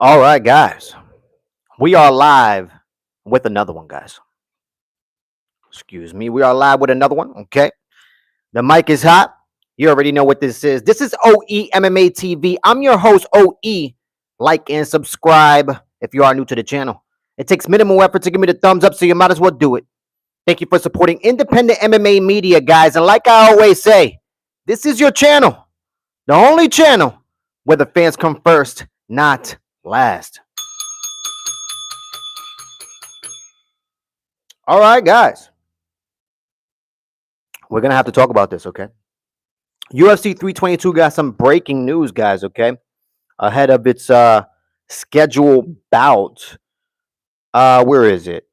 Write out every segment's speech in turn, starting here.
All right, guys. We are live with another one, guys. Excuse me. We are live with another one. Okay. The mic is hot. You already know what this is. This is OE MMA TV. I'm your host, OE. Like and subscribe if you are new to the channel. It takes minimal effort to give me the thumbs up, so you might as well do it. Thank you for supporting independent MMA media, guys. And like I always say, this is your channel, the only channel where the fans come first, not last. All right, guys. We're going to have to talk about this, okay? UFC 322 got some breaking news, guys, okay? Ahead of its scheduled bout. Where is it?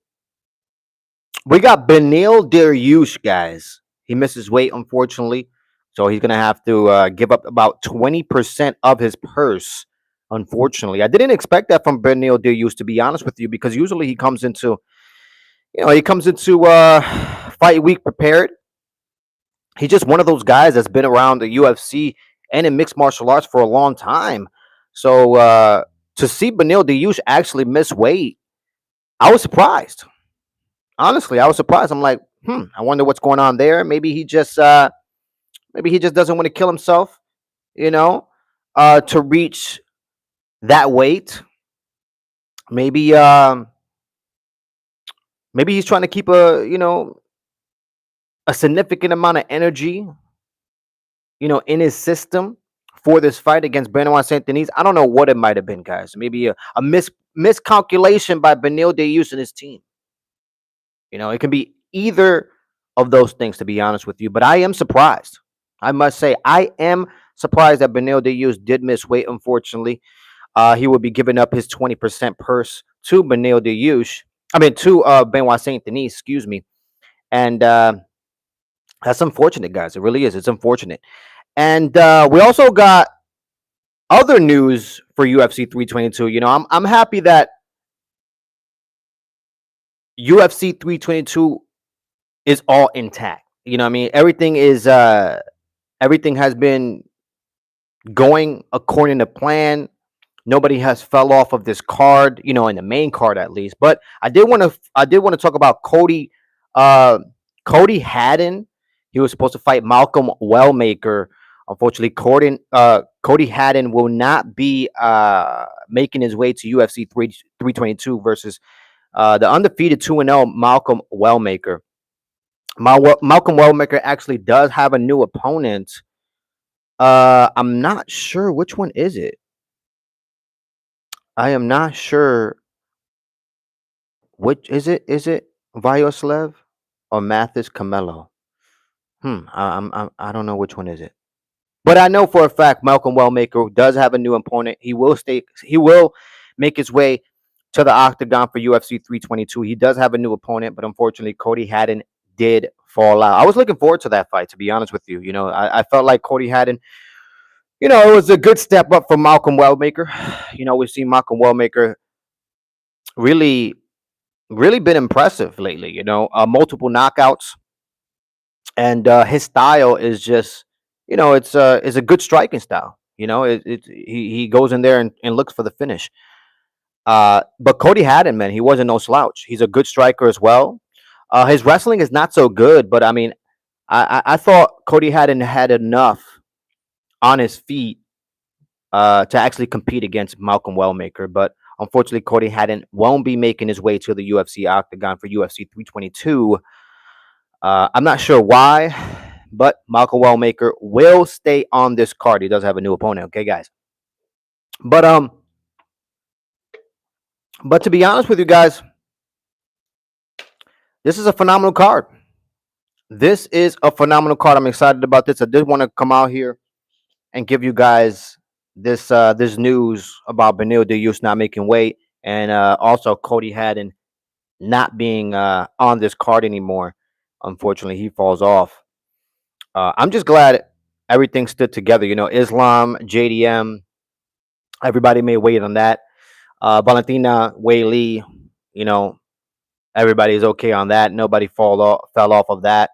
We got Beneil Dariush, guys. He misses weight, unfortunately. So he's going to have to give up about 20% of his purse, unfortunately. I didn't expect that from Beneil Dariush, to be honest with you, because usually he comes into, fight week prepared. He's just one of those guys that's been around the UFC and in mixed martial arts for a long time. So to see Beneil Dariush actually miss weight, I was surprised. Honestly, I was surprised. I'm like, I wonder what's going on there. Maybe he just doesn't want to kill himself, to reach that weight. Maybe maybe he's trying to keep a significant amount of energy, in his system for this fight against Benoit Saint Denis. I don't know what it might have been, guys. Maybe a miscalculation by Beneil Dariush and his team. It can be either of those things, to be honest with you. But I am surprised. I must say, I am surprised that Beneil Dariush did miss weight, unfortunately. He will be giving up his 20% purse to Beneil Dariush. To Benoit Saint Denis, excuse me. And that's unfortunate, guys. It really is. It's unfortunate. And we also got other news for UFC 322. I'm happy that UFC 322 is all intact. Everything has been going according to plan. Nobody has fell off of this card, in the main card at least. But I did want to talk about Cody Haddon. He was supposed to fight Malcolm Wellmaker. Unfortunately, Cody Haddon will not be making his way to UFC 322 versus the undefeated 2-0 Malcolm Wellmaker. Malcolm Wellmaker actually does have a new opponent. I'm not sure which one is it. I am not sure which is it. Is it Vyacheslav or Mathis Camelo? I don't know which one is it. But I know for a fact Malcolm Wellmaker does have a new opponent. He will make his way to the octagon for UFC 322. He does have a new opponent, but unfortunately Cody Haddon did fall out. I was looking forward to that fight, to be honest with you. I felt like Cody Haddon, it was a good step up for Malcolm Wellmaker. We've seen Malcolm Wellmaker really, really been impressive lately. Multiple knockouts, and his style is just, it's a good striking style. He goes in there and looks for the finish. But Cody Haddon, man, he wasn't no slouch. He's a good striker as well. His wrestling is not so good, but I thought Cody Haddon had enough on his feet to actually compete against Malcolm Wellmaker. But unfortunately, Cody Haddon won't be making his way to the UFC octagon for UFC 322. I'm not sure why, but Malcolm Wellmaker will stay on this card. He does have a new opponent, okay, guys. But to be honest with you guys, this is a phenomenal card. This is a phenomenal card. I'm excited about this. I did want to come out here and give you guys this news about Beneil Dariush not making weight, and also Cody Haddon not being on this card anymore. Unfortunately, he falls off. I'm just glad everything stood together. Islam, JDM, everybody made weight on that. Valentina Weili, everybody's okay on that. Nobody fell off of that.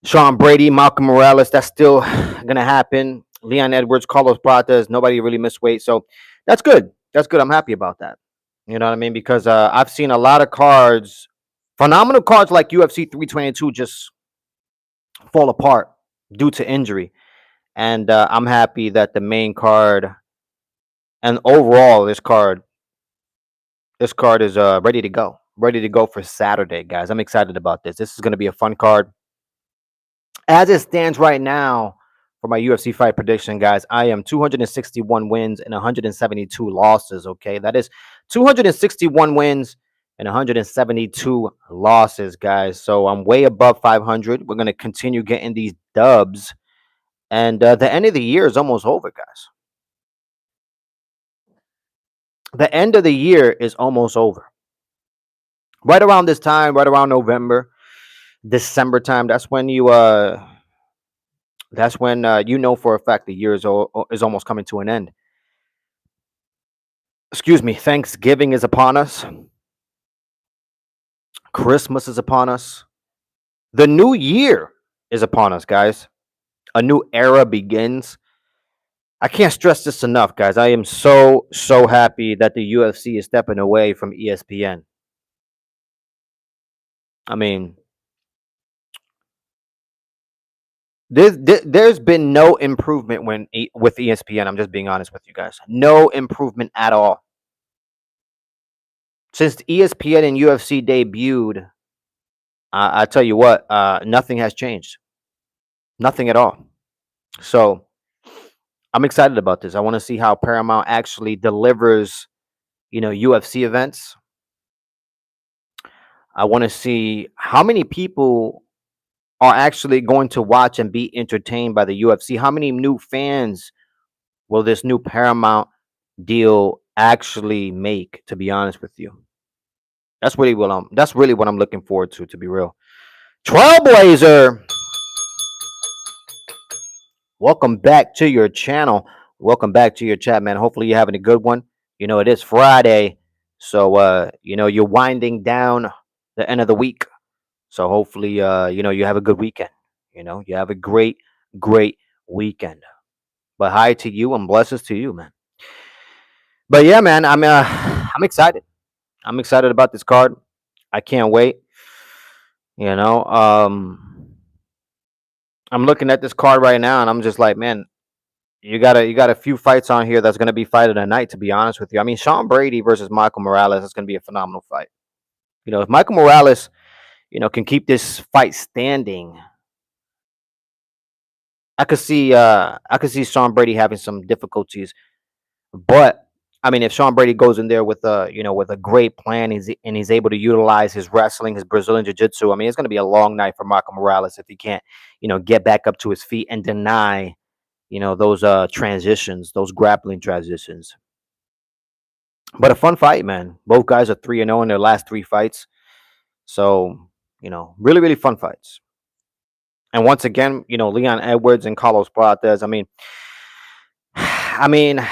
Sean Brady, Malcolm Morales, that's still gonna happen. Leon Edwards, Carlos Pratas, nobody really missed weight, so that's good. That's good. I'm happy about that. You know what I mean? Because I've seen a lot of cards, phenomenal cards like UFC 322, just fall apart due to injury. And I'm happy that the main card and overall this card is ready to go for Saturday, guys. I'm excited about this. This is going to be a fun card. As it stands right now, for my UFC fight prediction, guys, I am 261 wins and 172 losses. Okay, that is 261 wins and 172 losses, guys. So I'm way above 500. We're gonna continue getting these dubs, and the end of the year is almost over, guys. The end of the year is almost over. Right around this time, right around November, December time, that's when you know for a fact the year is almost coming to an end. Excuse me. Thanksgiving is upon us. Christmas is upon us. The new year is upon us, guys. A new era begins. I can't stress this enough, guys. I am so happy that the UFC is stepping away from ESPN. I mean, there's been no improvement with ESPN. I'm just being honest with you guys. No improvement at all. Since ESPN and UFC debuted, I tell you what, nothing has changed. Nothing at all. So I'm excited about this. I want to see how Paramount actually delivers, UFC events. I want to see how many people are actually going to watch and be entertained by the UFC. How many new fans will this new Paramount deal actually make? To be honest with you, that's really what I'm looking forward to. To be real, Trailblazer, welcome back to your channel. Welcome back to your chat, man. Hopefully you're having a good one. It is Friday, so you're winding down the end of the week. So hopefully you have a good weekend. You have a great weekend. But hi to you and blessings to you, man. But yeah, man, I'm excited. I'm excited about this card. I can't wait. You know, I'm looking at this card right now and I'm just like, man, you got a few fights on here that's gonna be fight of the night, to be honest with you. I mean, Sean Brady versus Michael Morales is gonna be a phenomenal fight. If Michael Morales, can keep this fight standing, I could see Sean Brady having some difficulties. But I mean, if Sean Brady goes in there with a great plan, he's able to utilize his wrestling, his Brazilian jiu-jitsu, I mean, it's gonna be a long night for Michael Morales if he can't, get back up to his feet and deny, those transitions, those grappling transitions. But a fun fight, man. Both guys are 3-0 in their last three fights. So, really, really fun fights. And once again, Leon Edwards and Carlos Prates. I mean, I mean,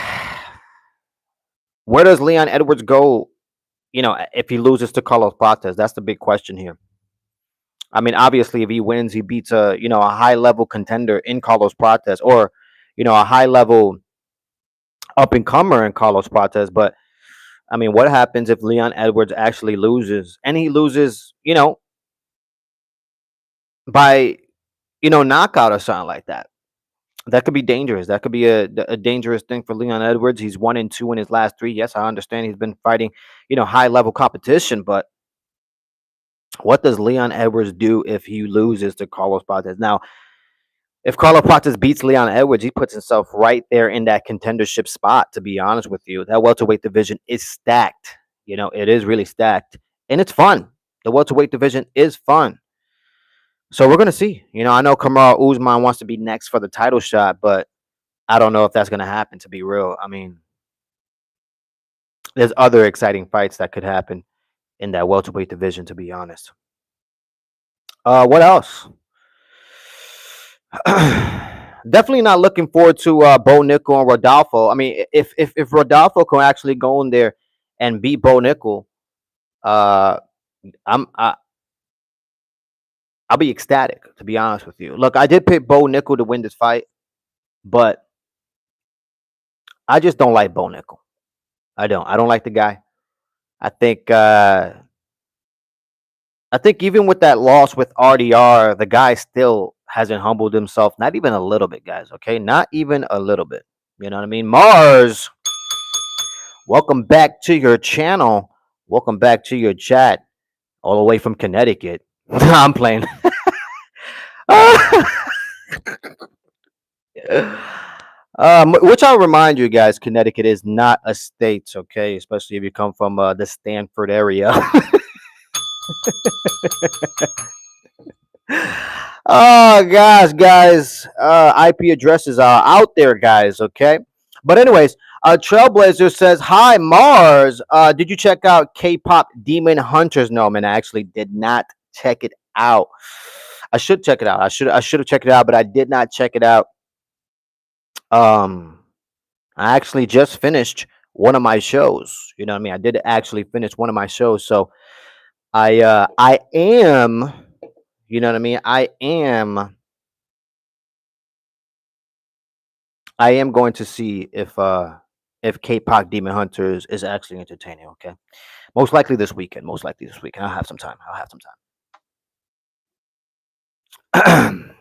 where does Leon Edwards go? If he loses to Carlos Prates, that's the big question here. I mean, obviously, if he wins, he beats a high level contender in Carlos Prates, or a high level up and comer in Carlos Prates. But I mean, what happens if Leon Edwards actually loses, and he loses, by knockout or something like that? That could be dangerous. That could be a dangerous thing for Leon Edwards. He's 1-2 in his last three. Yes, I understand he's been fighting, high level competition, but what does Leon Edwards do if he loses to Carlos Prates? Now, if Carlos Prates beats Leon Edwards, he puts himself right there in that contendership spot. To be honest with you, that welterweight division is stacked. It is really stacked, and it's fun. The welterweight division is fun. So we're gonna see. I know Kamaru Usman wants to be next for the title shot, but I don't know if that's gonna happen. To be real, I mean, there's other exciting fights that could happen in that welterweight division. To be honest, what else? Definitely not looking forward to Bo Nickel and Rodolfo. I mean, if Rodolfo can actually go in there and beat Bo Nickel, uh, I'm I, I'll be ecstatic. To be honest with you, look, I did pick Bo Nickel to win this fight, but I just don't like Bo Nickel. I don't. I don't like the guy. I think. I think even with that loss with RDR, the guy still hasn't humbled himself. Not even a little bit, guys. Okay, not even a little bit. You know what I mean? Mars, welcome back to your channel. Welcome back to your chat, all the way from Connecticut. I'm playing. Which I'll remind you guys, Connecticut is not a state, okay? Especially if you come from the Stanford area. Oh gosh, guys, IP addresses are out there, guys. Okay, but anyways, Trailblazer says, "Hi Mars, did you check out K-pop Demon Hunters?" No, man, I actually did not check it out. I should check it out. I should have checked it out, but I did not check it out. Um, I actually just finished one of my shows. You know what I mean? I did actually finish one of my shows, so I am. You know what I mean? I am going to see if K-pop Demon Hunters is actually entertaining. Okay, most likely this weekend. Most likely this weekend. I'll have some time. I'll have some time.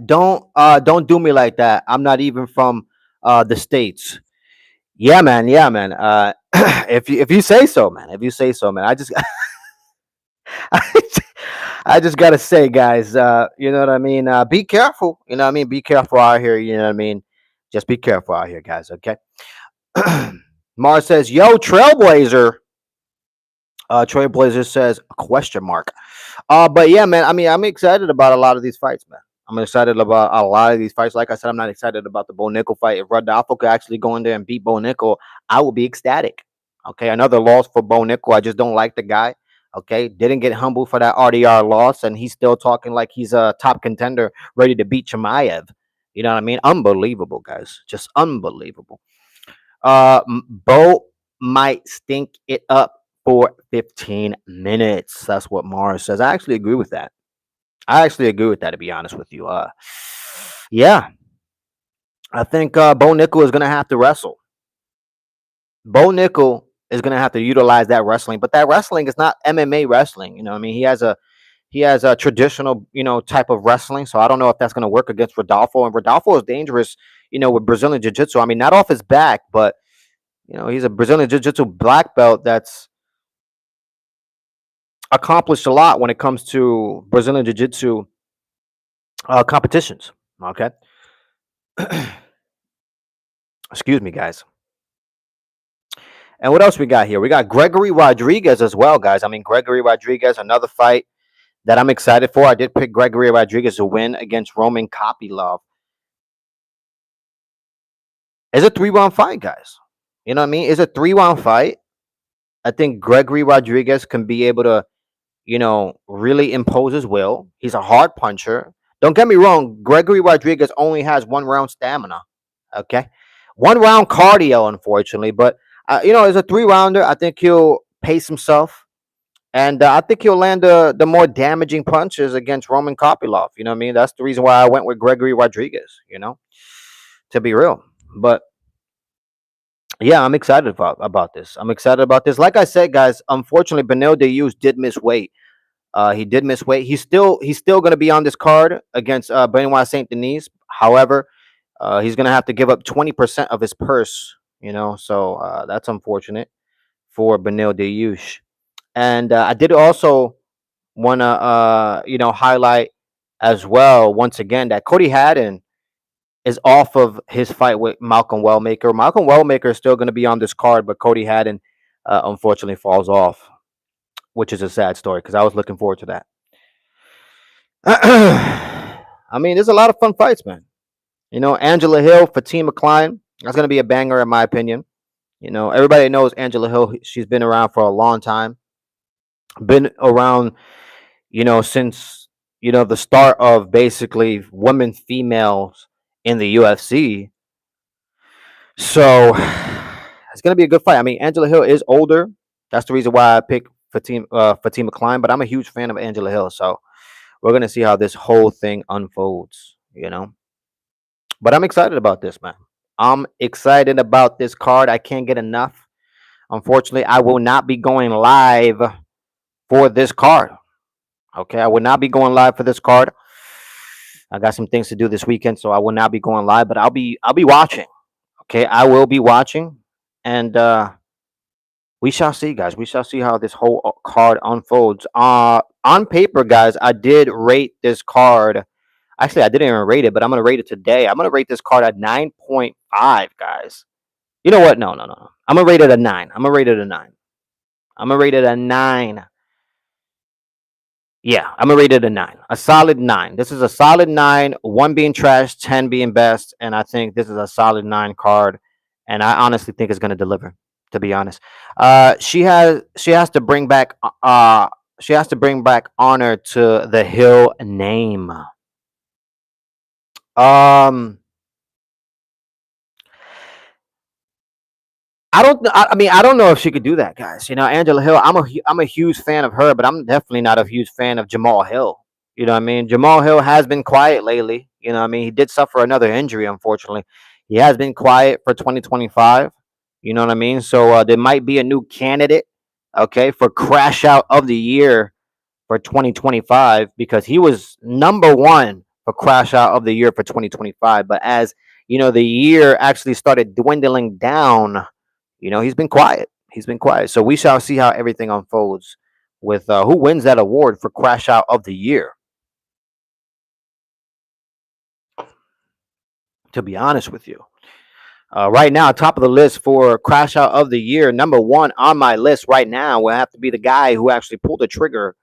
Don't do me like that. I'm not even from the states. Yeah, man. Yeah, man. If you say so, man. If you say so, man. I just gotta say, guys. You know what I mean. Be careful. You know what I mean. Be careful out here. You know what I mean. Just be careful out here, guys. Okay. Mars says, "Yo, Trailblazer." Trailblazer says question mark. But yeah, man. I mean, I'm excited about a lot of these fights, man. I'm excited about a lot of these fights. Like I said, I'm not excited about the Bo Nickel fight. If Rodolfo could actually go in there and beat Bo Nickel, I would be ecstatic. Okay, another loss for Bo Nickel. I just don't like the guy. Okay, didn't get humbled for that RDR loss, and he's still talking like he's a top contender, ready to beat Chimaev. You know what I mean? Unbelievable, guys. Just unbelievable. Bo might stink it up for 15 minutes. That's what Mars says. I actually agree with that. I actually agree with that, to be honest with you. Yeah, I think Bo Nickel is gonna have to wrestle. Bo Nickel is gonna have to utilize that wrestling, but that wrestling is not MMA wrestling. You know, what I mean, he has a traditional, type of wrestling. So I don't know if that's gonna work against Rodolfo. And Rodolfo is dangerous, with Brazilian Jiu Jitsu. I mean, not off his back, but he's a Brazilian Jiu Jitsu black belt that's accomplished a lot when it comes to Brazilian Jiu Jitsu competitions. Okay, excuse me, guys. And what else we got here? We got Gregory Rodriguez as well, guys. I mean, Gregory Rodriguez, another fight that I'm excited for. I did pick Gregory Rodriguez to win against Roman Kopylov. It's a 3-round fight, guys. You know what I mean? It's a 3-round fight. I think Gregory Rodriguez can be able to, really impose his will. He's a hard puncher. Don't get me wrong. Gregory Rodriguez only has 1-round stamina. Okay. 1-round cardio, unfortunately. But, it's a 3-rounder. I think he'll pace himself. And I think he'll land the more damaging punches against Roman Kopylov. You know what I mean? That's the reason why I went with Gregory Rodriguez, to be real. But yeah, I'm excited about this. I'm excited about this. Like I said, guys, unfortunately, Benil Dariush did miss weight. He did miss weight. He's still going to be on this card against Benoit Saint Denis. However, he's going to have to give up 20% of his purse. So that's unfortunate for Benil Dariush. And I did also want to highlight as well once again that Cody Haddon is off of his fight with Malcolm Wellmaker. Malcolm Wellmaker is still going to be on this card, but Cody Haddon unfortunately falls off, which is a sad story because I was looking forward to that. I mean, there's a lot of fun fights, man. Angela Hill, Fatima Klein. That's going to be a banger in my opinion. Everybody knows Angela Hill. She's been around for a long time. Been around, since the start of basically women, females in the UFC. So it's gonna be a good fight. I mean, Angela Hill is older. That's the reason why I picked Fatima Klein. But I'm a huge fan of Angela Hill, so we're gonna see how this whole thing unfolds. But I'm excited about this, man. I'm excited about this card. I can't get enough. Unfortunately, I will not be going live for this card. Okay, I will not be going live for this card. I got some things to do this weekend, so I will not be going live, but I'll be watching. Okay, I will be watching, and we shall see, guys. We shall see how this whole card unfolds. On paper, guys, I did rate this card. Actually, I didn't even rate it, but I'm gonna rate it today. I'm gonna rate this card at 9.5, guys. You know what? No, no, no, no. I'm gonna rate it a 9. I'm gonna rate it a 9. I'm gonna rate it a 9. Yeah, I'm gonna rate it a 9. A solid 9. This is a solid 9. 1 being trash, 10 being best, and I think this is a solid 9 card. And I honestly think it's gonna deliver. To be honest, she has to bring back she has to bring back honor to the Hill name. Um, I mean, I don't know if she could do that, guys. Angela Hill. I'm a huge fan of her, but I'm definitely not a huge fan of Jamal Hill. You know what I mean? Jamal Hill has been quiet lately. You know what I mean? He did suffer another injury, unfortunately. He has been quiet for 2025. You know what I mean? So there might be a new candidate, okay, for crash out of the year for 2025 because he was number one for crash out of the year for 2025. But as the year actually started dwindling down, he's been quiet. He's been quiet. So we shall see how everything unfolds with who wins that award for crash out of the year. To be honest with you, right now, top of the list for crash out of the year, number one on my list right now will have to be the guy who actually pulled the trigger.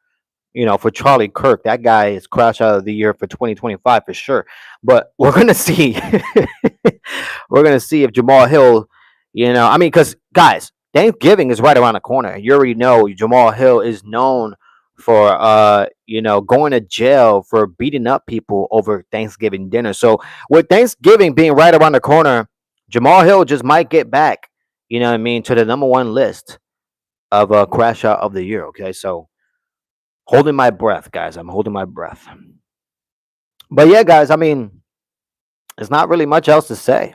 For Charlie Kirk, that guy is crash out of the year for 2025 for sure. But we're gonna see. We're gonna see if Jamal Hill, I mean, because guys, Thanksgiving is right around the corner. You already know Jamal Hill is known for going to jail for beating up people over Thanksgiving dinner. So with Thanksgiving being right around the corner, Jamal Hill just might get back, what I mean, to the number one list of crash out of the year. Okay, so holding my breath, guys. I'm holding my breath. But yeah, guys, I mean, there's not really much else to say.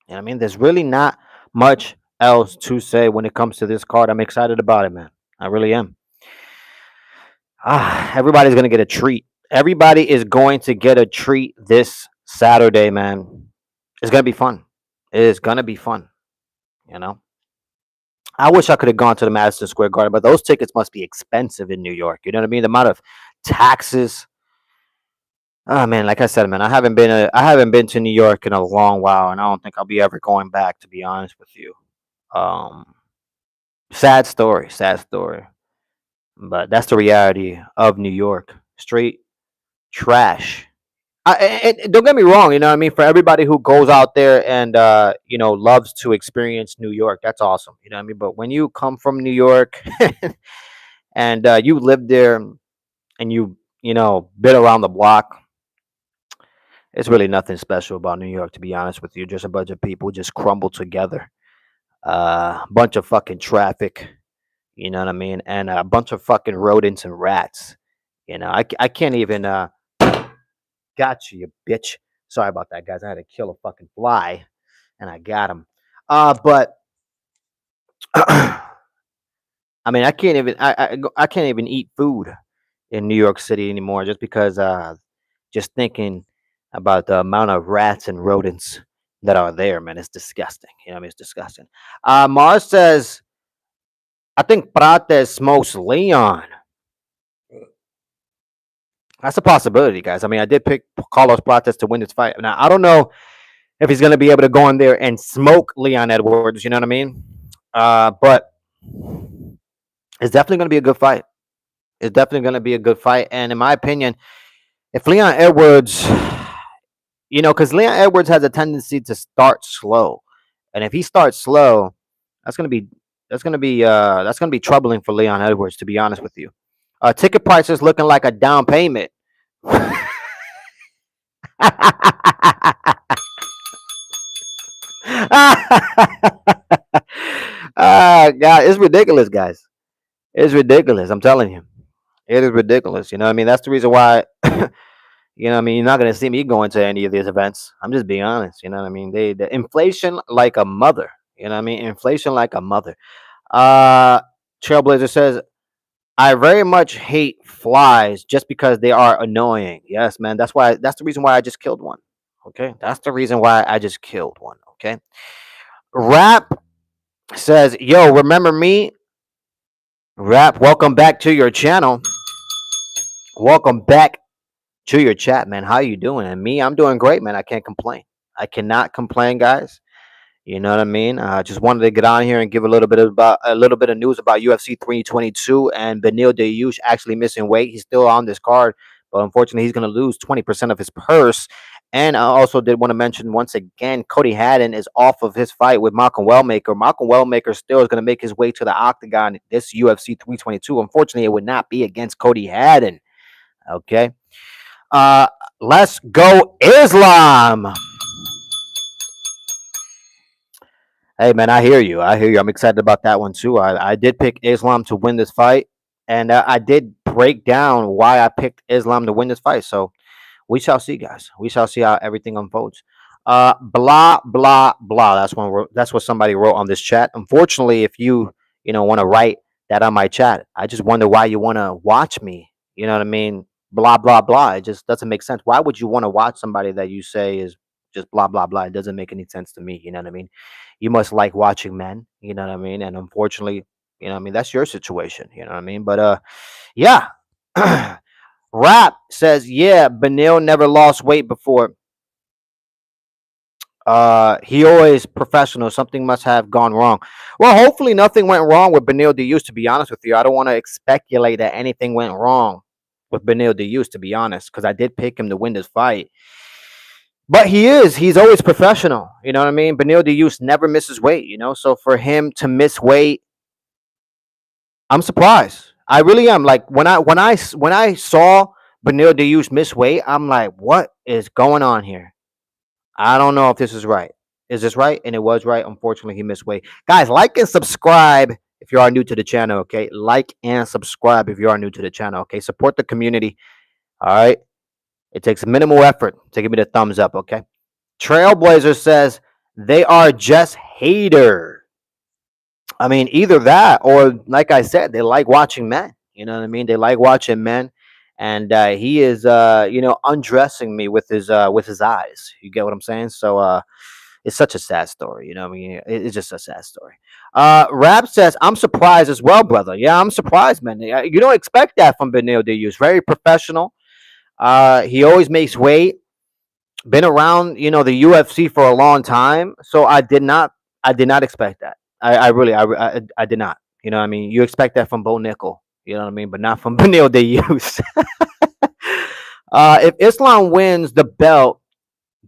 I mean, there's really not much else to say when it comes to this card. I'm excited about it, man. I really am. Everybody's gonna get a treat. Everybody is going to get a treat this Saturday, man. It's gonna be fun. It is gonna be fun. You know. I wish I could have gone to the Madison Square Garden, but those tickets must be expensive in New York. You know what I mean? The amount of taxes. Oh man, like I said, man, I haven't been to New York in a long while, and I don't think I'll be ever going back. To be honest with you, um, sad story, sad story. But that's the reality of New York. Straight trash. And don't get me wrong, you know what I mean? For everybody who goes out there and loves to experience New York, that's awesome. You know what I mean? But when you come from New York and you live there and been around the block, it's really nothing special about New York, to be honest with you. Just a bunch of people just crumbled together. Bunch of fucking traffic, you know what I mean? And a bunch of fucking rodents and rats. I can't even got you, you bitch. Sorry about that, guys. I had to kill a fucking fly, and I got him. But I mean, I can't even I can't even eat food in New York City anymore just because just thinking about the amount of rats and rodents that are there, man. It's disgusting. You know what I mean? It's disgusting. Mars says, I think Prates smokes Leon. That's a possibility, guys. I mean, I did pick Carlos Prates to win this fight. Now, I don't know if he's going to be able to go in there and smoke Leon Edwards. You know what I mean? But it's definitely going to be a good fight. It's definitely going to be a good fight. And in my opinion, if Leon Edwards, because Leon Edwards has a tendency to start slow, and if he starts slow, that's going to be troubling for Leon Edwards. To be honest with you, ticket prices looking like a down payment. God, it's ridiculous, guys. It's ridiculous. I'm telling you, it is ridiculous. You know what I mean? That's the reason why. You know what I mean? You're not gonna see me going to any of these events. I'm just being honest. You know what I mean? The inflation like a mother. You know what I mean? Inflation like a mother. Uh, Trailblazer says, I very much hate flies just because they are annoying. Yes, man. That's why. That's the reason why I just killed one. Okay, that's the reason why I just killed one. Okay. Rap says, "Yo, remember me? Rap, welcome back to your channel. Welcome back to your chat, man. How you doing? And me, I'm doing great, man. I can't complain. I cannot complain, guys. You know what I mean? I just wanted to get on here and give a little bit of news about UFC 322 and Benil Dariush actually missing weight. He's still on this card, but unfortunately, he's going to lose 20% of his purse. And I also did want to mention once again, Cody Haddon is off of his fight with Malcolm Wellmaker. Malcolm Wellmaker still is going to make his way to the octagon this UFC 322. Unfortunately, it would not be against Cody Haddon. Okay. Uh, let's go Islam. Hey man, I hear you. I hear you. I'm excited about that one too. I did pick Islam to win this fight, and I did break down why I picked Islam to win this fight. So we shall see, guys. We shall see how everything unfolds. Blah blah blah. That's what somebody wrote on this chat. Unfortunately, if you want to write that on my chat, I just wonder why you want to watch me. You know what I mean? Blah blah blah. It just doesn't make sense. Why would you want to watch somebody that you say is just blah blah blah? It doesn't make any sense to me. You know what I mean? You must like watching men. You know what I mean? And unfortunately, you know what I mean, that's your situation. You know what I mean? But yeah. Rap says, yeah, Benil never lost weight before. He always professional. Something must have gone wrong. Well, hopefully nothing went wrong with Benil Dariush, to be honest with you. I don't want to speculate that anything went wrong with Benil Dariush, to be honest, because I did pick him to win this fight. But he's always professional. You know what I mean? Benil Dariush never misses weight, so for him to miss weight, I'm surprised. I really am. Like when I saw Benil Dariush miss weight, I'm like, what is going on here? I don't know if this is right. Is this right? And it was right. Unfortunately, he missed weight. Guys, like and subscribe if you are new to the channel. Okay, like and subscribe if you are new to the channel. Okay, support the community. All right. It takes minimal effort to give me the thumbs up. Okay. Trailblazer says they are just hater. I mean, either that or, like I said, they like watching men. You know what I mean? They like watching men, and he is, undressing me with his eyes. You get what I'm saying? So, it's such a sad story. You know what I mean? It's just a sad story. Rap says, I'm surprised as well, brother. Yeah, I'm surprised, man. You don't expect that from Benil Dariush. Very professional. He always makes weight. Been around, the UFC for a long time, so I did not expect that. I really, I did not. You know what I mean? You expect that from Bo Nickel. You know what I mean? But not from Benil Dariush. If Islam wins the belt,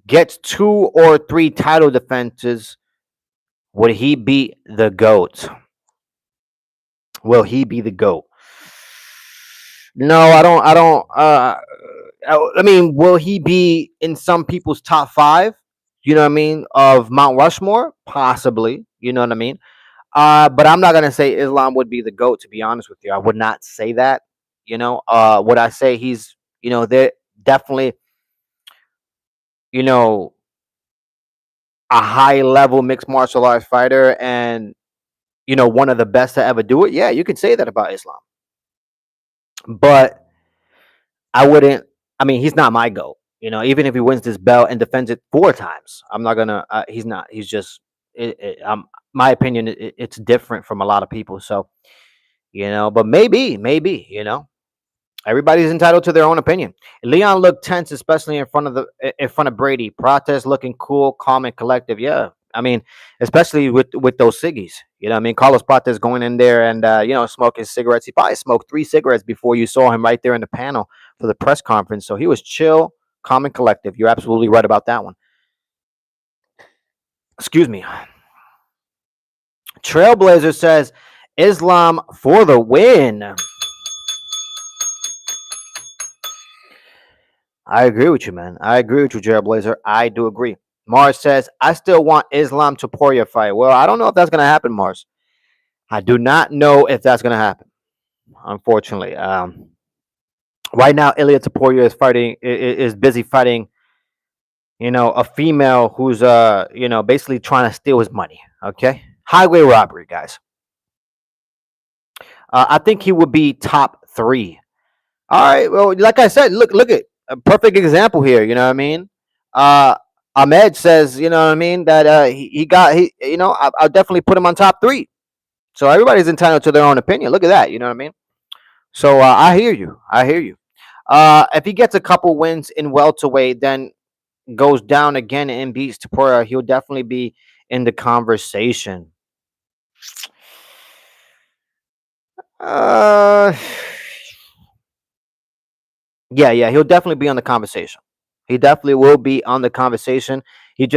gets 2 or 3 title defenses, would he be the GOAT? Will he be the GOAT? No, I don't. I don't. I mean, will he be in some people's top 5? You know what I mean? Of Mount Rushmore, possibly. You know what I mean? But I'm not gonna say Islam would be the GOAT. To be honest with you, I would not say that. Would I say he's? They're definitely. You know, a high level mixed martial arts fighter and one of the best to ever do it. Yeah, you could say that about Islam. But I wouldn't. I mean, he's not my GOAT. Even if he wins this belt and defends it 4 times, I'm not gonna. He's not. He's just. My opinion. It's different from a lot of people. So, but maybe. Everybody's entitled to their own opinion. Leon looked tense, especially in front of Brady. Protest looking cool, calm, and collective. Yeah, I mean, especially with those ciggies. You know, what I mean, Carlos Protest going in there and smoking cigarettes. He probably smoked 3 cigarettes before you saw him right there in the panel for the press conference. So he was chill, calm, and collective. You're absolutely right about that one. Excuse me. Trailblazer says Islam for the win. I agree with you, man. I agree with you, Trailblazer. I do agree. Mars says, I still want Islam to Poirier fight. Well, I don't know if that's going to happen, Mars. I do not know if that's going to happen, unfortunately. Right now, Ilya Taporia is fighting is busy fighting, a female who's basically trying to steal his money. Okay, highway robbery, guys. I think he would be top three. All right. Well, like I said, look at a perfect example here. You know what I mean? Uh, Ahmed says, you know what I mean, that he got he I'll definitely put him on top three. So everybody's entitled to their own opinion. Look at that. You know what I mean? So I hear you. I hear you. If he gets a couple wins in welterweight, then goes down again and beats Tapora, he'll definitely be in the conversation. Uh, yeah, he'll definitely be on the conversation. He definitely will be on the conversation. He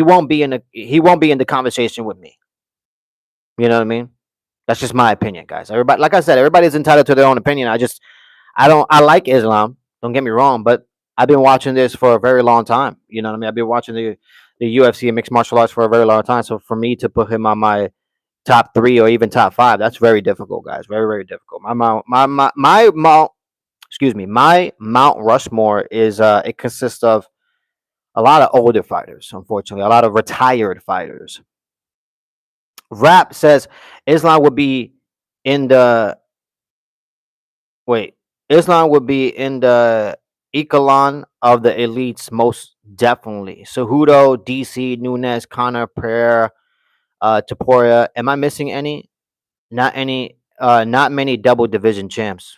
won't be in the conversation with me. You know what I mean? That's just my opinion, guys. Everybody, like I said, everybody's entitled to their own opinion. I like Islam. Don't get me wrong, but I've been watching this for a very long time. You know what I mean? I've been watching the UFC and mixed martial arts for a very long time. So for me to put him on my top three or even top five, that's very difficult, guys. Very, very difficult. My mount, excuse me, my Mount Rushmore is it consists of a lot of older fighters, unfortunately, a lot of retired fighters. Rap says Islam would be in the wait. Islam would be in the echelon of the elites, most definitely. Cejudo, DC, Nunes, Connor, Pereira, Taporia. Am I missing any? Not any. Not many double division champs.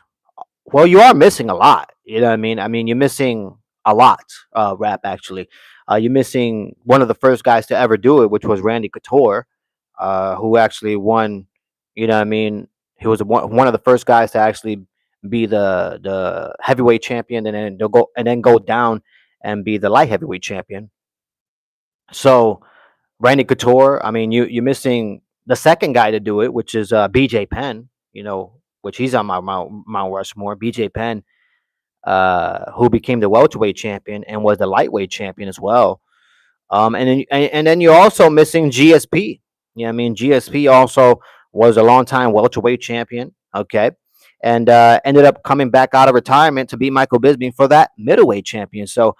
Well, you are missing a lot. You know what I mean? I mean, you're missing a lot. Rap actually. You're missing one of the first guys to ever do it, which was Randy Couture, who actually won. You know what I mean? He was one of the first guys to actually be the heavyweight champion, and then go down and be the light heavyweight champion. So Randy Couture. I mean, you're missing the second guy to do it, which is BJ Penn. Which he's on my Mount Rushmore. BJ Penn, who became the welterweight champion and was the lightweight champion as well. And then you're also missing GSP. Yeah, I mean GSP also was a long time welterweight champion. Okay, and ended up coming back out of retirement to beat Michael Bisping for that middleweight champion. So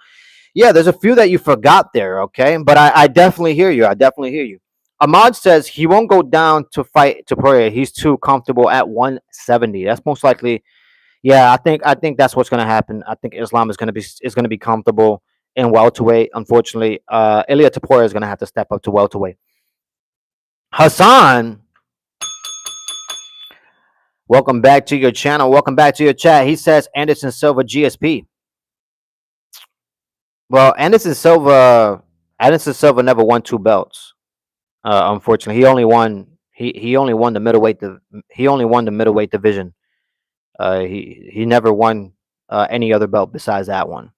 yeah, there's a few that you forgot there. Okay, but I definitely hear you. I definitely hear you. Ahmad says he won't go down to fight Taporia. He's too comfortable at 170. That's most likely. Yeah, I think that's what's gonna happen. I think Islam is gonna be comfortable in welterweight. Unfortunately, Ilya Tapora is gonna have to step up to welterweight. Hassan, welcome back to your channel. Welcome back to your chat. He says Anderson Silva GSP. Well, Anderson Silva never won two belts. Unfortunately, he only won the middleweight division. He never won any other belt besides that one.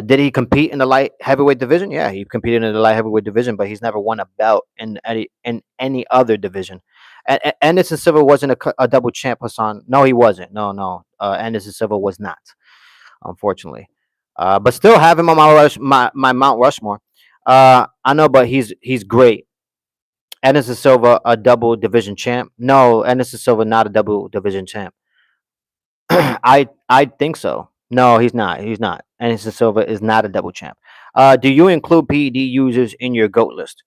Did he compete in the light heavyweight division? Yeah, he competed in the light heavyweight division, but he's never won a belt in any other division. And Anderson Silva wasn't a double champ, Hassan. No, he wasn't. No, no. Anderson Silva was not, unfortunately. But still have him on my Mount Rushmore. I know, but he's great. Anderson Silva, a double division champ? No, Anderson Silva not a double division champ. I think so. No, he's not. He's not. Anderson Silva is not a double champ. Do you include PED users in your GOAT list?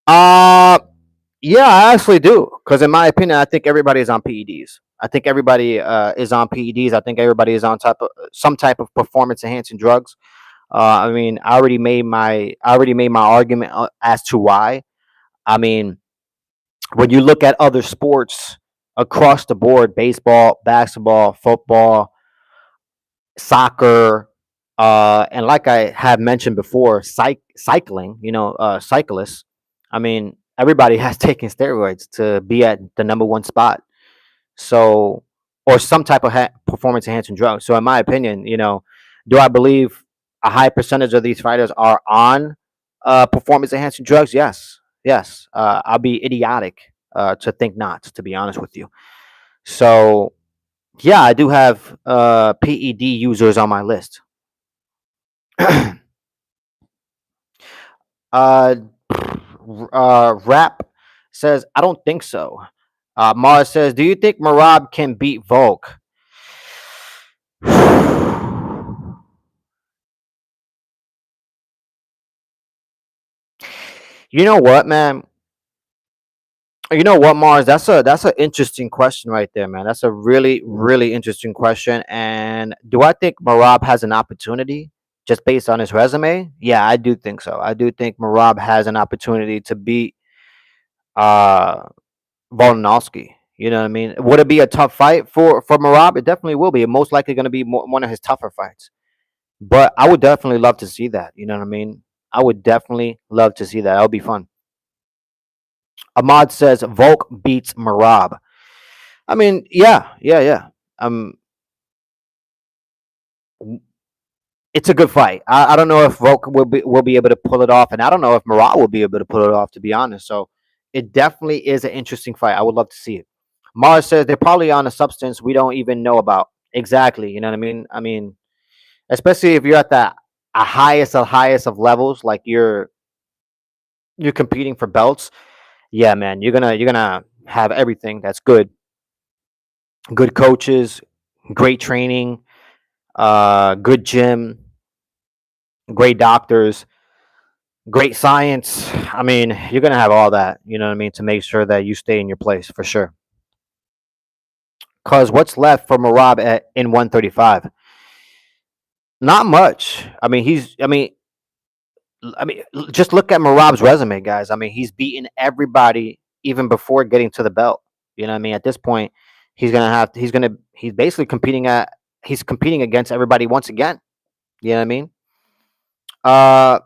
Uh yeah, I actually do. Because in my opinion, I think everybody is on PEDs. I think everybody is on PEDs. I think everybody is on top of some type of performance enhancing drugs. I mean, I already made my argument as to why. I mean, when you look at other sports across the board, baseball, basketball, football, soccer, and like I have mentioned before, cycling, cyclists. I mean, everybody has taken steroids to be at the number one spot. So, or some type of performance enhancing drug. So, in my opinion, do I believe a high percentage of these fighters are on performance enhancing drugs? Yes, yes. I'll be idiotic to think not. To be honest with you. So, yeah, I do have PED users on my list. uh, Rap says, I don't think so. Mars says, do you think Marab can beat Volk? You know what, man? You know what, Mars? That's an interesting question right there, man. That's a really really interesting question. And do I think Marab has an opportunity just based on his resume? Yeah, I do think so. I do think Marab has an opportunity to beat uh Volkanovski. You know what I mean? Would it be a tough fight for Marab? It definitely will be. It's most likely going to be one of his tougher fights. But I would definitely love to see that. You know what I mean? I would definitely love to see that. That would be fun. Ahmad says Volk beats Marab. I mean, yeah, yeah, yeah. Um, it's a good fight. I don't know if Volk will be able to pull it off, and I don't know if Marab will be able to pull it off. To be honest, so it definitely is an interesting fight. I would love to see it. Mars says they're probably on a substance we don't even know about. Exactly. You know what I mean? I mean, especially if you're at the highest of levels, like you're competing for belts. Yeah, man, you're gonna have everything that's good. Good coaches, great training, good gym, great doctors, great science. I mean, you're gonna have all that. You know what I mean, to make sure that you stay in your place for sure. Cause what's left for Marab in 135? Not much. I mean, he's. Just look at Marab's resume, guys. I mean, he's beaten everybody even before getting to the belt. You know what I mean? At this point, he's basically he's competing against everybody once again. You know what I mean? Uh,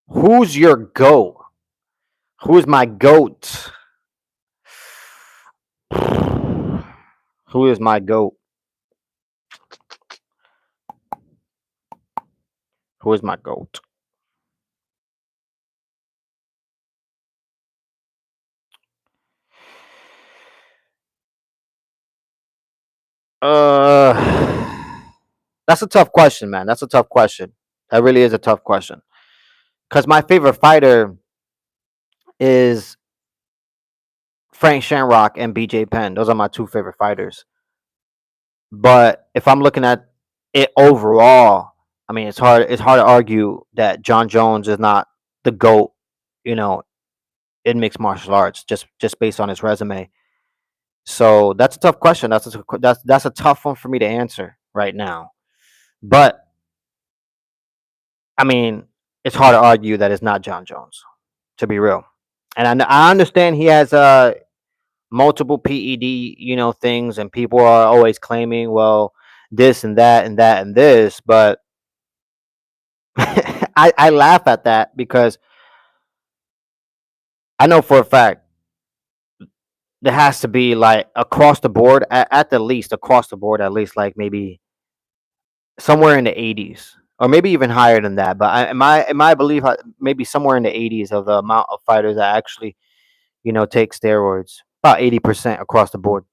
who's your goat? Who's my goat? Who is my goat? Who is my goat? Uh, that's a tough question, man. That's a tough question. That really is a tough question. Because my favorite fighter is Frank Shamrock and BJ Penn. Those are my two favorite fighters. But if I'm looking at it overall, I mean, it's hard to argue that John Jones is not the GOAT, you know, in mixed martial arts just based on his resume. So that's a tough question. That's a tough one for me to answer right now. But I mean, it's hard to argue that it's not John Jones, to be real. And I understand he has multiple PED, things, and people are always claiming, well, this and that and that and this, but I laugh at that because I know for a fact there has to be like across the board, at the least across the board, at least like maybe somewhere in the 80s or maybe even higher than that. But in my belief, maybe somewhere in the 80s of the amount of fighters that actually take steroids, about 80% across the board.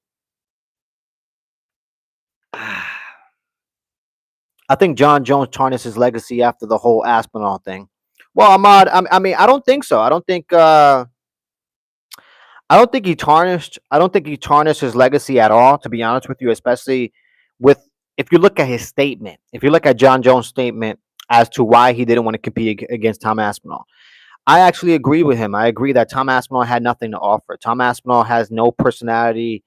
I think John Jones tarnished his legacy after the whole Aspinall thing. Well, Ahmad, I mean, I don't think so. I don't think he tarnished. I don't think he tarnished his legacy at all. To be honest with you, especially with if you look at his statement, if you look at John Jones' statement as to why he didn't want to compete against Tom Aspinall, I actually agree with him. I agree that Tom Aspinall had nothing to offer. Tom Aspinall has no personality.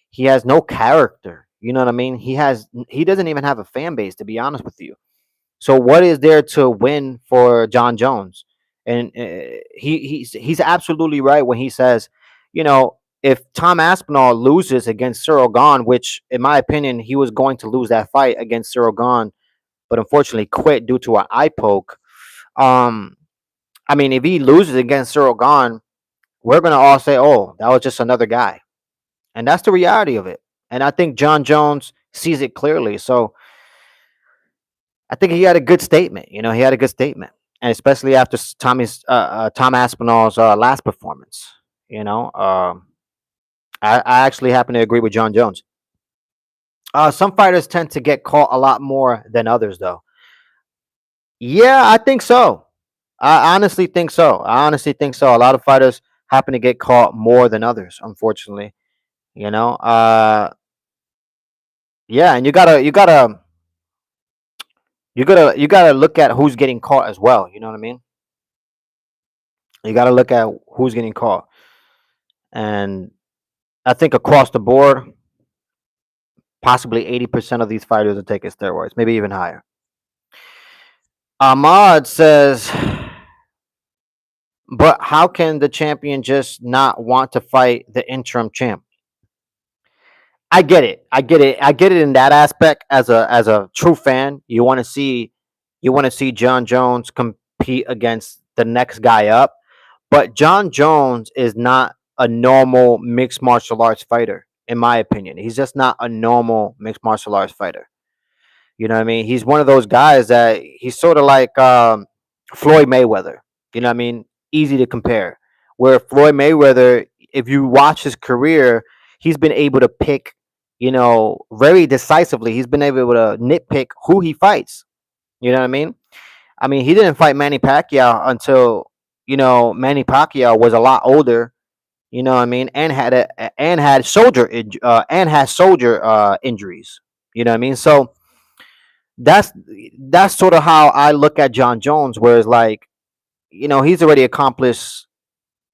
He has no character. You know what I mean? He doesn't even have a fan base. To be honest with you. So what is there to win for John Jones? And he's absolutely right when he says, if Tom Aspinall loses against Cyril Gahn, which in my opinion he was going to lose that fight against Cyril Gahn, but unfortunately quit due to an eye poke. Um, I mean, if he loses against Cyril Gahn, we're gonna all say, "Oh, that was just another guy," and that's the reality of it. And I think John Jones sees it clearly. So I think he had a good statement. He had a good statement, and especially after Tom Aspinall's last performance. I actually happen to agree with John Jones. Some fighters tend to get caught a lot more than others, though. Yeah, I think so. I honestly think so. I honestly think so. A lot of fighters happen to get caught more than others, unfortunately. You know, yeah, and you gotta look at who's getting caught as well. You know what I mean? You got to look at who's getting caught. And I think across the board, possibly 80% of these fighters are taking steroids, maybe even higher. Ahmad says, but how can the champion just not want to fight the interim champ? I get it. I get it. I get it in that aspect as a true fan. You want to see John Jones compete against the next guy up, but John Jones is not a normal mixed martial arts fighter in my opinion. He's just not a normal mixed martial arts fighter. You know what I mean? He's one of those guys that he's sort of like Floyd Mayweather. You know what I mean? Easy to compare. Where Floyd Mayweather, if you watch his career, he's been able to pick, very decisively. He's been able to nitpick who he fights. You know what I mean? I mean, he didn't fight Manny Pacquiao until, Manny Pacquiao was a lot older. You know what I mean? And had soldier injuries. You know what I mean? So that's that's sort of how I look at John Jones. Whereas, like, he's already accomplished,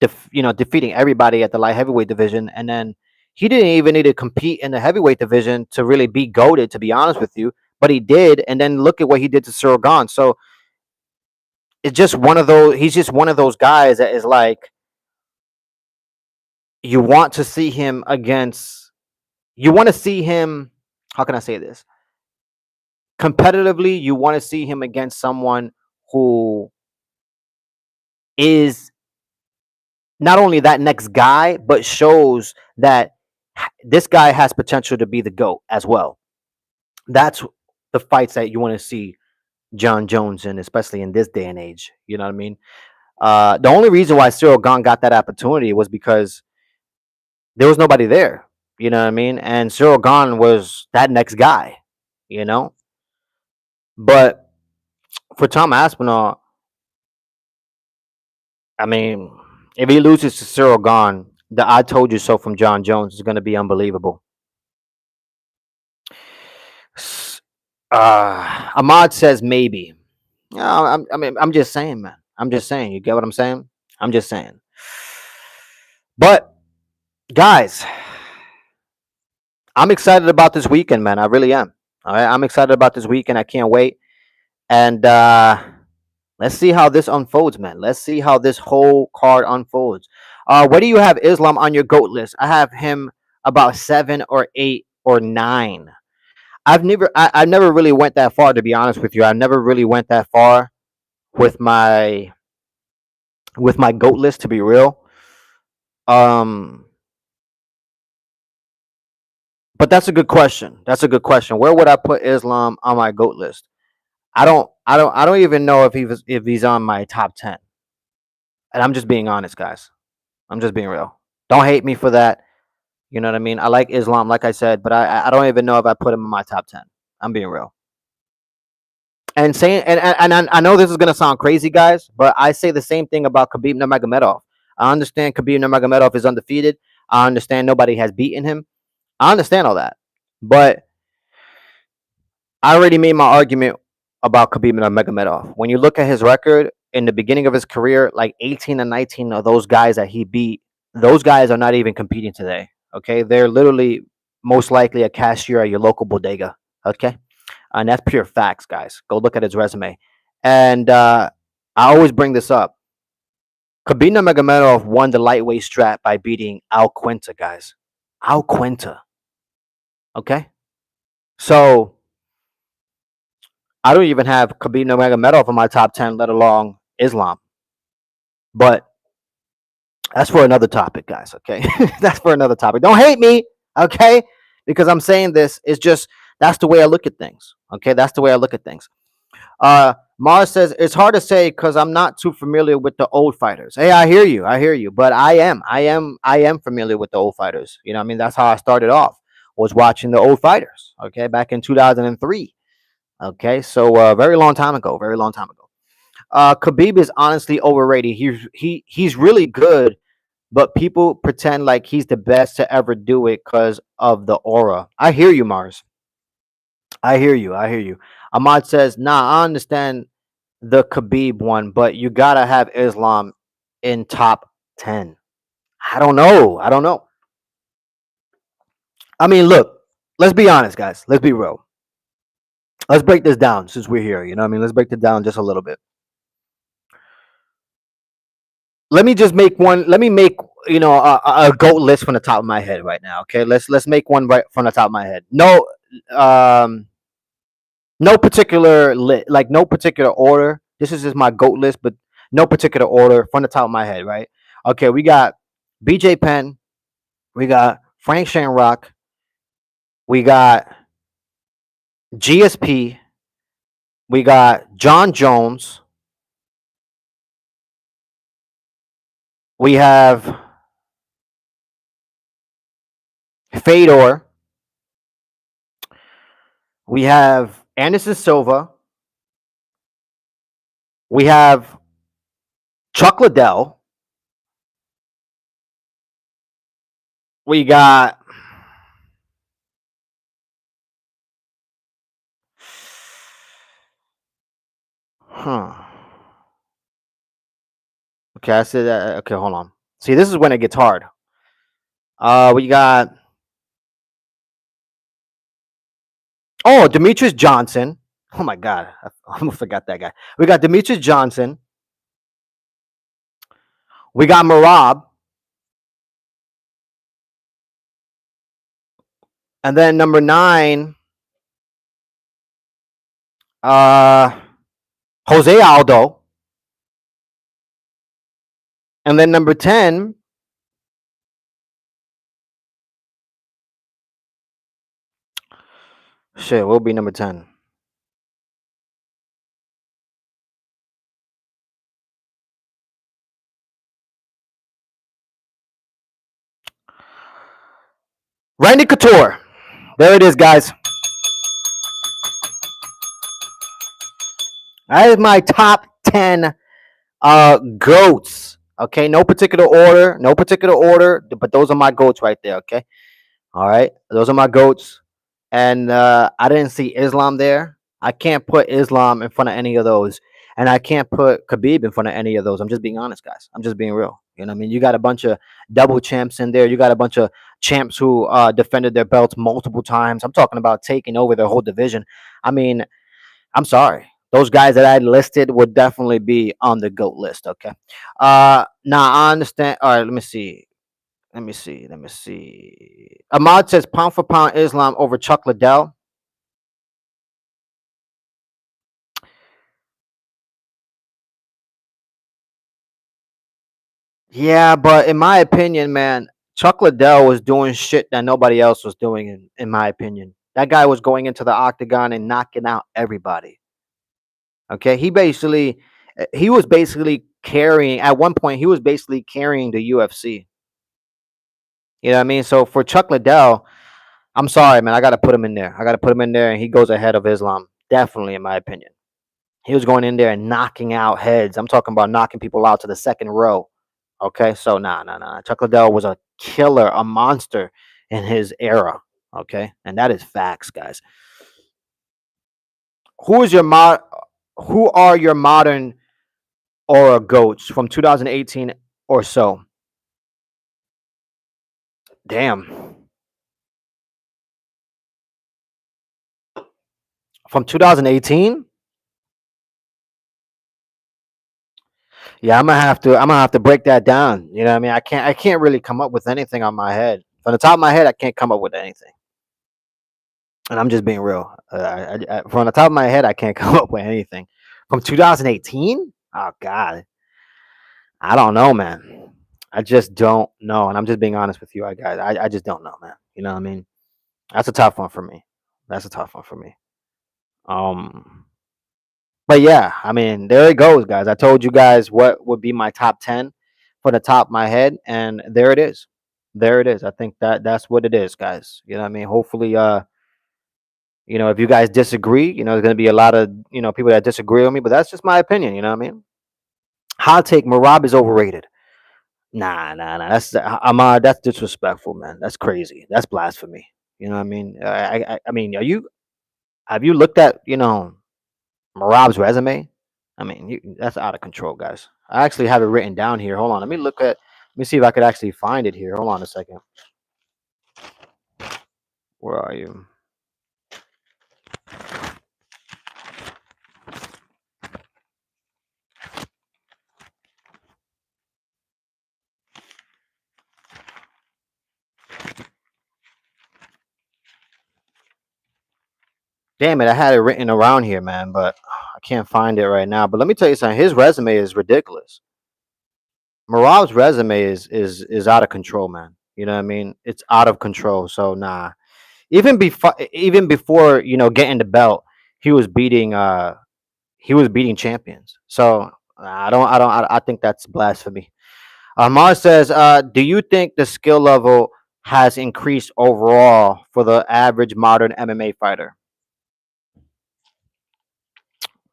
defeating everybody at the light heavyweight division, and then he didn't even need to compete in the heavyweight division to really be goated. To be honest with you, but he did, and then look at what he did to Cyril Gahn. So it's just one of those. He's just one of those guys that is like you want to see him against. You want to see him. How can I say this? Competitively, you want to see him against someone who is not only that next guy, but shows that this guy has potential to be the GOAT as well. That's the fights that you want to see John Jones in, especially in this day and age. You know what I mean? The only reason why Cyril Gahn got that opportunity was because there was nobody there. You know what I mean? And Cyril Gahn was that next guy, you know? But for Tom Aspinall, I mean, if he loses to Cyril Gahn, the "I told you so" from John Jones is going to be unbelievable. Ahmad says maybe. No, I'm just saying, man. I'm just saying. You get what I'm saying? I'm just saying. But guys, I'm excited about this weekend, man. I really am. All right, I'm excited about this weekend. I can't wait. And let's see how this unfolds, man. Let's see how this whole card unfolds. Where do you have Islam on your GOAT list? I have him about 7 or 8 or 9. I never really went that far, to be honest with you. I never really went that far with my GOAT list, to be real. Um, but that's a good question. That's a good question. Where would I put Islam on my GOAT list? I don't even know if he's on my top 10. And I'm just being honest, guys. I'm just being real. Don't hate me for that. You know what I mean? I like Islam, like I said, but I don't even know if I put him in my top 10. I'm being real. And saying and I know this is gonna sound crazy, guys, but I say the same thing about Khabib Nurmagomedov. I understand Khabib Nurmagomedov is undefeated. I understand nobody has beaten him. I understand all that, but I already made my argument about Khabib Nurmagomedov. When you look at his record in the beginning of his career, like 18 and 19 of those guys that he beat, those guys are not even competing today. Okay, they're literally most likely a cashier at your local bodega. Okay, and that's pure facts, guys. Go look at his resume. And I always bring this up. Khabib Nurmagomedov won the lightweight strap by beating Al Quinta, guys. Al Quinta. Okay, so I don't even have Khabib Nurmagomedov in my top 10, let alone Islam. But that's for another topic, guys. Okay, that's for another topic. Don't hate me, okay? Because I'm saying this. It's just that's the way I look at things. Okay, that's the way I look at things. Mars says it's hard to say because I'm not too familiar with the old fighters. Hey, I hear you. I hear you. But I am familiar with the old fighters. You know, what I mean, that's how I started off. Was watching the old fighters. Okay, back in 2003. Okay, so very long time ago. Very long time ago. Khabib is honestly overrated. He's really good, but people pretend like he's the best to ever do it because of the aura. I hear you, Mars. I hear you. I hear you. Ahmad says, "Nah, I understand the Khabib one, but you gotta have Islam in top 10? I don't know. I don't know. I mean, look, let's be honest, guys. Let's be real. Let's break this down since we're here. You know what I mean? Let's break it down just a little bit. Let me just make one. Let me make a goat list from the top of my head right now. Okay, let's make one right from the top of my head. Um, no particular like no particular order. This is just my goat list, but no particular order from the top of my head. Right? Okay, we got BJ Penn, we got Frank Shamrock, we got GSP, we got John Jones, we have Fedor, we have Anderson Silva, we have Chuck Liddell, we got huh. Okay, I said that. Okay, hold on. See, this is when it gets hard. We got Demetrius Johnson. Oh my God, I almost forgot that guy. We got Demetrius Johnson. We got Marab, and then number 9, uh, Jose Aldo, and then number 10, shit, what will be number 10? Randy Couture. There it is, guys. That is my top 10 goats. Okay, no particular order, but those are my goats right there. Okay, all right, those are my goats, and I didn't see Islam there. I can't put Islam in front of any of those, and I can't put Khabib in front of any of those. I'm just being honest, guys. I'm just being real. You know what I mean? You got a bunch of double champs in there. You got a bunch of champs who defended their belts multiple times. I'm talking about taking over their whole division. I mean, I'm sorry. Those guys that I listed would definitely be on the GOAT list. Okay. Now I understand. All right, let me see. Ahmad says pound for pound Islam over Chuck Liddell. Yeah, but in my opinion, man, Chuck Liddell was doing shit that nobody else was doing. In my opinion, that guy was going into the octagon and knocking out everybody. Okay, he was basically carrying at one point. He was basically carrying the UFC. You know what I mean? So for Chuck Liddell, I'm sorry, man. I got to put him in there. I got to put him in there, and he goes ahead of Islam, definitely, in my opinion. He was going in there and knocking out heads. I'm talking about knocking people out to the second row. Okay, so nah. Chuck Liddell was a killer, a monster in his era. Okay, and that is facts, guys. Who is your mod? Who are your modern aura goats from 2018 or so? Damn, from 2018. Yeah, I'm gonna have to break that down. You know what I mean? I can't really come up with anything on my head. From the top of my head, I can't come up with anything. And I'm just being real. From the top of my head, I can't come up with anything. From 2018? Oh God, I don't know, man. I just don't know, and I'm just being honest with you, guys. I just don't know, man. You know what I mean? That's a tough one for me. That's a tough one for me. Um, but yeah, I mean, there it goes, guys. I told you guys what would be my top 10 for the top of my head, and there it is. There it is. I think that's what it is, guys. You know what I mean? Hopefully, if you guys disagree, there's gonna be a lot of people that disagree with me, but that's just my opinion. You know what I mean? Hot take: Marab is overrated. Nah. That's Ahmad. That's disrespectful, man. That's crazy. That's blasphemy. You know what I mean? I mean, have you looked at Marab's resume? I mean, that's out of control, guys. I actually have it written down here. Hold on. Let me see if I could actually find it here. Hold on a second. Where are you? Damn it, I had it written around here, man, but I can't find it right now. But let me tell you something. His resume is ridiculous. Marab's resume is out of control, man. You know what I mean? It's out of control. So nah. Even before getting the belt, he was beating champions. So I think that's blasphemy. Mars says, do you think the skill level has increased overall for the average modern MMA fighter?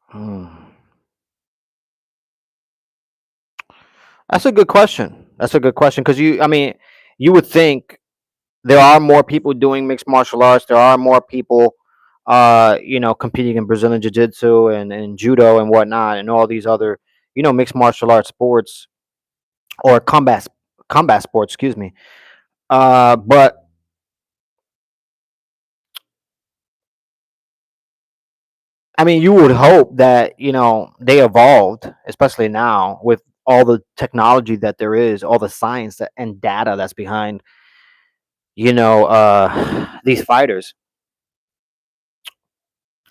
Hmm. That's a good question. That's a good question because I mean, you would think there are more people doing mixed martial arts. There are more people, competing in Brazilian Jiu Jitsu and judo and whatnot, and all these other, mixed martial arts sports or combat sports. Excuse me. But I mean, you would hope that they evolved, especially now with all the technology that there is, all the science and data that's behind these fighters.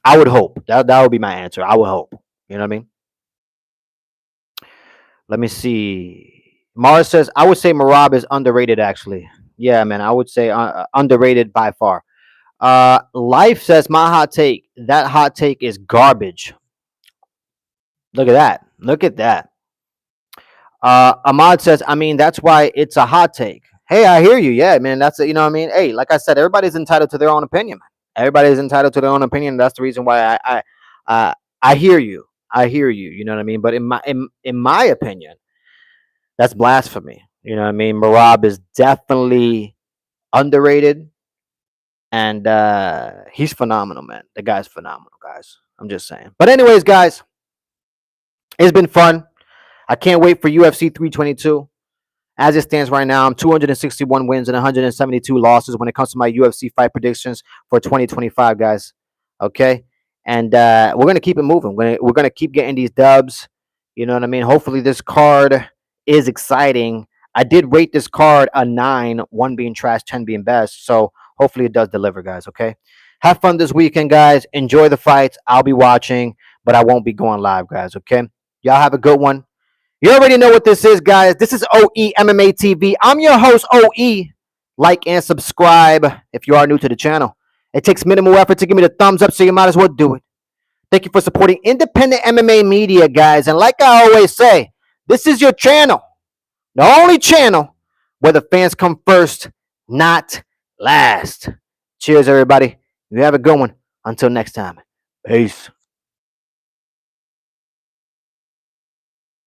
I would hope that would be my answer. I would hope. You know what I mean? Let me see. Mars says I would say Marab is underrated. Actually, yeah, man, I would say underrated by far. Life says my hot take. That hot take is garbage. Look at that. Look at that. Ahmad says, I mean, that's why it's a hot take. Hey, I hear you. Yeah, man. You know what I mean? Hey, like I said, everybody's entitled to their own opinion. Everybody's entitled to their own opinion. That's the reason why I hear you. I hear you. You know what I mean? But in my opinion, that's blasphemy. You know what I mean? Marab is definitely underrated, and he's phenomenal, man. The guy's phenomenal, guys. I'm just saying. But anyways, guys, it's been fun. I can't wait for UFC 322. As it stands right now, I'm 261 wins and 172 losses when it comes to my UFC fight predictions for 2025, guys. Okay, and we're gonna keep it moving. We're gonna keep getting these dubs. You know what I mean? Hopefully, this card is exciting. I did rate this card a 9, 1 being trash, 10 being best. So hopefully, it does deliver, guys. Okay, have fun this weekend, guys. Enjoy the fights. I'll be watching, but I won't be going live, guys. Okay, y'all have a good one. You already know what this is, guys. This is OE MMA TV. I'm your host, OE. Like and subscribe if you are new to the channel. It takes minimal effort to give me the thumbs up, so you might as well do it. Thank you for supporting independent MMA media, guys. And like I always say, this is your channel, the only channel where the fans come first, not last. Cheers, everybody. You have a good one. Until next time. Peace.